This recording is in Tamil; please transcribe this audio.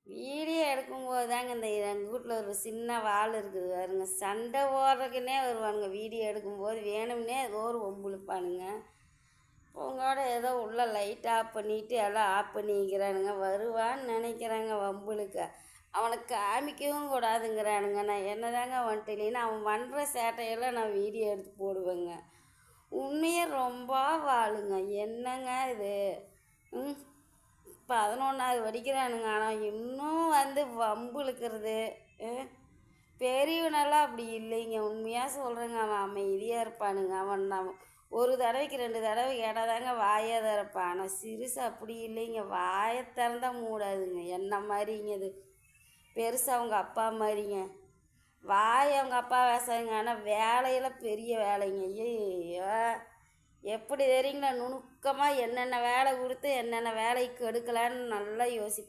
வீடியோ எடுக்கும்போது தாங்க இந்த எங்கள் வீட்டில் ஒரு சின்ன வாள் இருக்குது பாருங்க, சண்டை போடுறதுக்குன்னே வருவானுங்க. வீடியோ எடுக்கும்போது வேணும்னே ஏதோ ஒரு வம்புழுப்பானுங்க. உங்களோட ஏதோ உள்ள லைட் ஆஃப் பண்ணிட்டு எல்லாம் ஆஃப் பண்ணிக்கிறானுங்க. வருவான்னு நினைக்கிறாங்க வம்புழுக்க. அவனுக்கு காமிக்கவும் கூடாதுங்கிறானுங்க. நான் என்னதாங்க வந்துட்டு இல்லைன்னா அவன் பண்ணுற சேட்டையெல்லாம் நான் வீடியோ எடுத்து போடுவேங்க. உண்மையே ரொம்ப வாளுங்க. என்னங்க இது? ம் 11வது படிக்கிறானுங்க. ஆனால் இன்னும் வந்து வம்பு இழுக்கிறது. பெரியவனெல்லாம் அப்படி இல்லைங்க. உண்மையாக சொல்கிறேங்க. அவன் அமைதியாக இருப்பானுங்க. அவன் ஒரு தடவைக்கு 2 தடவை கேட்டால் தாங்க வாயை திறப்பான். ஆனால் சிறுசு அப்படி இல்லைங்க. வாயை திறந்தா மூடாதுங்க. என்ன மாதிரிங்க இது? பெருசு அவங்க அப்பா மாதிரிங்க. வாய் அவங்க அப்பா பேசாதுங்க. ஆனால் வேலையெல்லாம் பெரிய வேலைங்க. ஐயோ, எப்படி தெரியுங்களா? நுணுக்கமாக என்னென்ன வேலை கொடுத்து என்னென்ன வேலைக்கு எடுக்கலான்னு நல்லா யோசிப்பேன்.